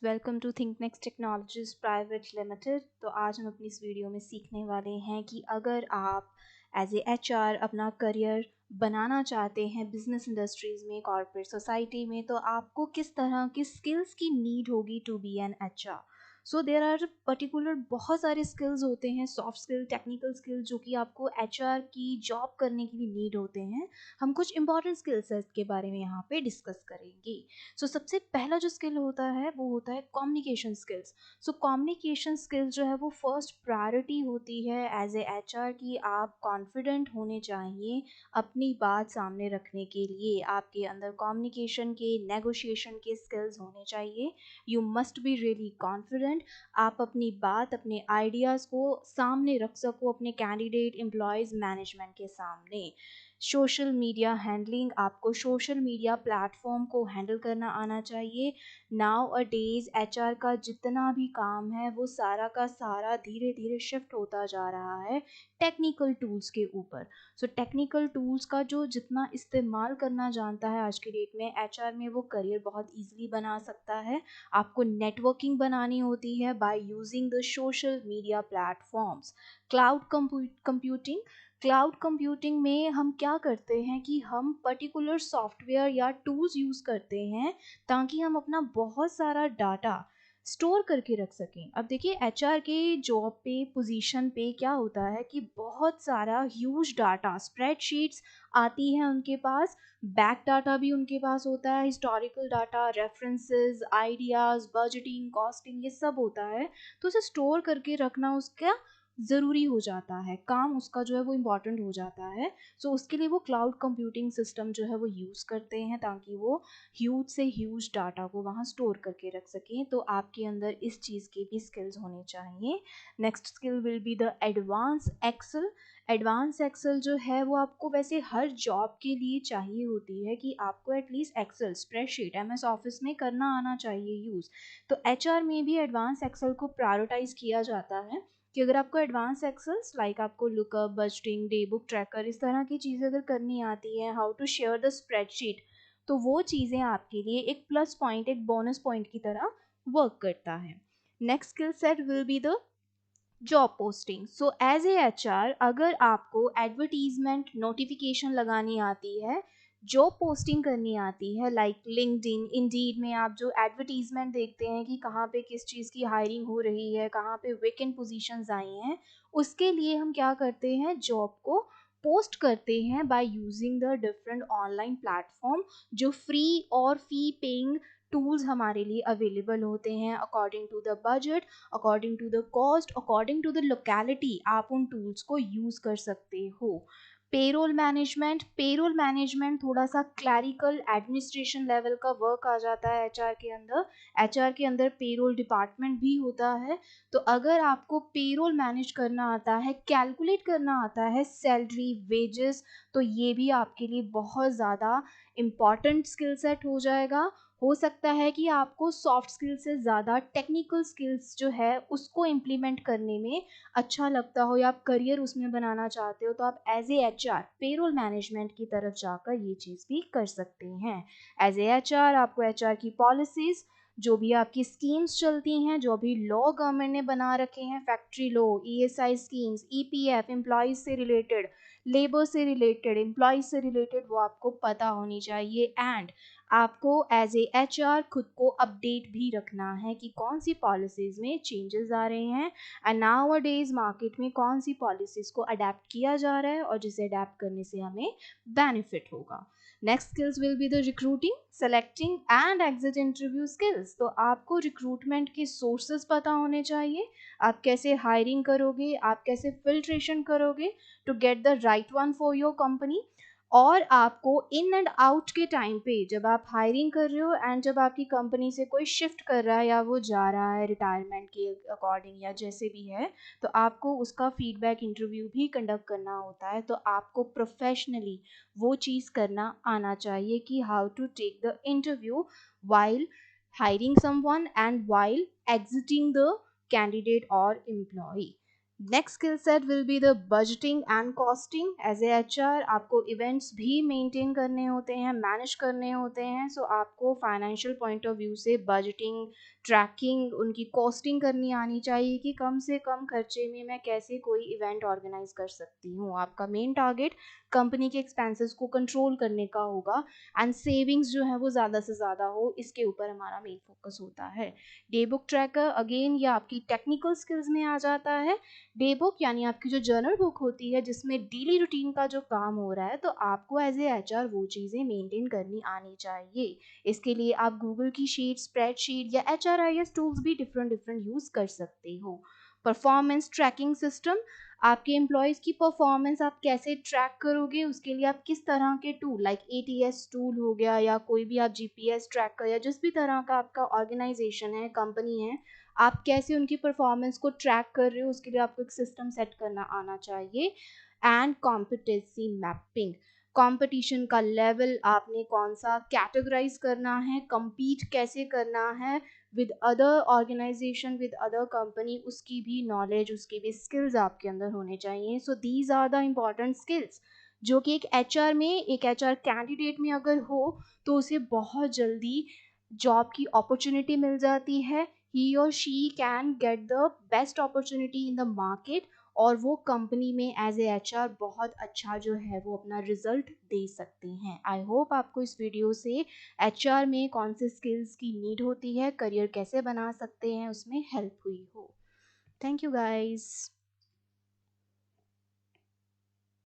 Welcome to Think Next Technologies Private Limited. तो आज हम अपनी इस वीडियो में सीखने वाले हैं कि अगर आप एज ए एचआर अपना करियर बनाना चाहते हैं बिजनेस इंडस्ट्रीज में, कॉर्पोरेट सोसाइटी में, तो आपको किस तरह की स्किल्स की नीड होगी to be an HR. So there are particular बहुत सारे स्किल्स होते हैं, सॉफ्ट स्किल, टेक्निकल स्किल, जो कि आपको एचआर की जॉब करने के लिए नीड होते हैं। हम कुछ इंपॉर्टेंट स्किल्स के बारे में यहाँ पे डिस्कस करेंगे। सबसे पहला जो स्किल होता है वो होता है कम्युनिकेशन स्किल्स। कम्युनिकेशन स्किल्स जो है वो फर्स्ट प्रायोरिटी होती है एज ए एचआर की। आप कॉन्फिडेंट होने चाहिए अपनी बात सामने रखने के लिए। आपके अंदर कम्युनिकेशन के, नेगोशिएशन के स्किल्स होने चाहिए। You must be really confident. आप अपनी बात, अपने आइडियाज़ को सामने रख सको अपने कैंडिडेट, एम्प्लॉयज़, मैनेजमेंट के सामने। सोशल मीडिया हैंडलिंग, आपको सोशल मीडिया प्लेटफॉर्म को हैंडल करना आना चाहिए। नाउ अ डेज एचआर का जितना भी काम है वो सारा का सारा धीरे धीरे शिफ्ट होता जा रहा है टेक्निकल टूल्स के ऊपर। टेक्निकल टूल्स का जो जितना इस्तेमाल करना जानता है आज की डेट में एचआर में, वो करियर बहुत ईजिली बना सकता है। आपको नेटवर्किंग बनानी होती है bye using the social media platforms. Cloud computing, cloud computing में हम क्या करते हैं कि हम पर्टिकुलर सॉफ्टवेयर या टूल्स यूज़ करते हैं ताकि हम अपना बहुत सारा डाटा स्टोर करके रख सकें। अब देखिए एचआर के जॉब पे, पोजीशन पे क्या होता है कि बहुत सारा ह्यूज डाटा, स्प्रेडशीट्स आती हैं उनके पास, बैक डाटा भी उनके पास होता है, historical data, references, ideas, budgeting, costing, ये सब होता है। तो उसे स्टोर करके रखना उसका ज़रूरी हो जाता है, काम उसका जो है वो इम्पॉर्टेंट हो जाता है। उसके लिए वो क्लाउड कंप्यूटिंग सिस्टम जो है वो यूज़ करते हैं ताकि वो ह्यूज से ह्यूज डाटा को वहाँ स्टोर करके रख सकें। तो आपके अंदर इस चीज़ के भी स्किल्स होने चाहिए। Next skill will be the advance Excel. Advance Excel जो है वो आपको वैसे हर जॉब के लिए चाहिए होती है कि आपको at least Excel, spreadsheet, MS Office में करना आना चाहिए यूज़। तो एचआर में भी एडवांस एक्सेल को प्रायोरिटाइज किया जाता है कि अगर आपको एडवांस एक्सेल्स लाइक आपको lookup, budgeting, day book tracker, इस तरह की चीज़ें अगर करनी आती है, how to share the spreadsheet, तो वो चीज़ें आपके लिए एक प्लस पॉइंट, एक बोनस पॉइंट की तरह वर्क करता है। Next skill set will be the job posting. As a HR अगर आपको एडवर्टीजमेंट नोटिफिकेशन लगानी आती है, जॉब पोस्टिंग करनी आती है, लाइक लिंक्डइन, इंडीड में आप जो एडवर्टीजमेंट देखते हैं कि कहाँ पे किस चीज़ की हायरिंग हो रही है, कहाँ पे वेकेंट पोजीशंस आई हैं, उसके लिए हम क्या करते हैं, जॉब को पोस्ट करते हैं by using the different online platform जो फ्री और फी पेइंग टूल्स हमारे लिए अवेलेबल होते हैं। According to the budget, according to the cost, according to the locality, आप उन टूल्स को यूज़ कर सकते हो। पेरोल मैनेजमेंट, पेरोल मैनेजमेंट थोड़ा सा क्लैरिकल एडमिनिस्ट्रेशन लेवल का वर्क आ जाता है एचआर के अंदर। एचआर के अंदर पेरोल डिपार्टमेंट भी होता है। तो अगर आपको पेरोल मैनेज करना आता है, कैलकुलेट करना आता है सैलरी, वेजेस, तो ये भी आपके लिए बहुत ज़्यादा इम्पॉर्टेंट स्किल सेट हो जाएगा। हो सकता है कि आपको सॉफ्ट स्किल से ज़्यादा टेक्निकल स्किल्स जो है उसको इम्प्लीमेंट करने में अच्छा लगता हो, या आप करियर उसमें बनाना चाहते हो, तो आप as a HR payroll management की तरफ जाकर ये चीज़ भी कर सकते हैं। एज ए एचआर आपको एचआर की पॉलिसीज़, जो भी आपकी स्कीम्स चलती हैं, जो भी लॉ गवर्नमेंट ने बना रखे हैं, factory law, ESI schemes, EPF, employees से रिलेटेड, लेबर से रिलेटेड, एम्प्लॉयज़ से रिलेटेड, वो आपको पता होनी चाहिए। एंड आपको एज ए एचआर खुद को अपडेट भी रखना है कि कौन सी पॉलिसीज़ में चेंजेस आ रहे हैं and now a days market में कौन सी पॉलिसीज़ को अडेप्ट किया जा रहा है और जिसे अडेप्ट करने से हमें बेनिफिट होगा। Next skills will be the recruiting, selecting and exit interview skills. तो आपको रिक्रूटमेंट के सोर्सेज पता होने चाहिए। आप कैसे हायरिंग करोगे, आप कैसे फिल्ट्रेशन करोगे to get the right one for your company. और आपको इन एंड आउट के टाइम पे, जब आप हायरिंग कर रहे हो एंड जब आपकी कंपनी से कोई शिफ्ट कर रहा है या वो जा रहा है रिटायरमेंट के अकॉर्डिंग या जैसे भी है, तो आपको उसका फीडबैक इंटरव्यू भी कंडक्ट करना होता है। तो आपको प्रोफेशनली वो चीज़ करना आना चाहिए कि how to take the interview while hiring someone and while exiting the candidate or employee. Next skill set will be the budgeting and costing. As a HR आपको इवेंट्स भी मेंटेन करने होते हैं, मैनेज करने होते हैं, सो आपको financial point of view से बजटिंग, ट्रैकिंग, उनकी कॉस्टिंग करनी आनी चाहिए कि कम से कम खर्चे में मैं कैसे कोई इवेंट ऑर्गेनाइज कर सकती हूँ। आपका मेन टारगेट कंपनी के एक्सपेंसेस को कंट्रोल करने का होगा एंड सेविंग्स जो है वो ज़्यादा से ज़्यादा हो, इसके ऊपर हमारा मेन फोकस होता है। डे बुक ट्रैकर अगेन ये आपकी टेक्निकल स्किल्स में आ जाता है। डे बुक यानी आपकी जो जर्नल बुक होती है जिसमें डेली रूटीन का जो काम हो रहा है, तो आपको एज ए एचआर वो चीज़ें मेंटेन करनी आनी चाहिए। इसके लिए आप गूगल की शीट, स्प्रेडशीट या HRIS टूल्स भी डिफरेंट डिफरेंट यूज़ कर सकते हो। परफॉर्मेंस ट्रैकिंग सिस्टम, आपके एम्प्लॉयज़ की परफॉर्मेंस आप कैसे ट्रैक करोगे, उसके लिए आप किस तरह के टूल लाइक ATS टूल हो गया या कोई भी आप GPS ट्रैकर या जिस भी तरह का आपका ऑर्गेनाइजेशन है, कंपनी है, आप कैसे उनकी परफॉर्मेंस को ट्रैक कर रहे हो, उसके लिए आपको एक सिस्टम सेट करना आना चाहिए। एंड कॉम्पिटेंसी मैपिंग, कंपटीशन का लेवल आपने कौन सा कैटेगराइज करना है, compete कैसे करना है with other organization, with other company, उसकी भी नॉलेज, उसकी भी स्किल्स आपके अंदर होने चाहिए। So these are the important skills जो कि एक एचआर में, एक एचआर कैंडिडेट में अगर हो तो उसे बहुत जल्दी जॉब की अपॉर्चुनिटी मिल जाती है। he or she can get the best opportunity in the market और वो कंपनी में एज ए एचआर बहुत अच्छा जो है वो अपना रिजल्ट दे सकते हैं। आई होप आपको इस वीडियो से एचआर में कौन से स्किल्स की नीड होती है, करियर कैसे बना सकते हैं, उसमें हेल्प हुई हो। Thank you guys.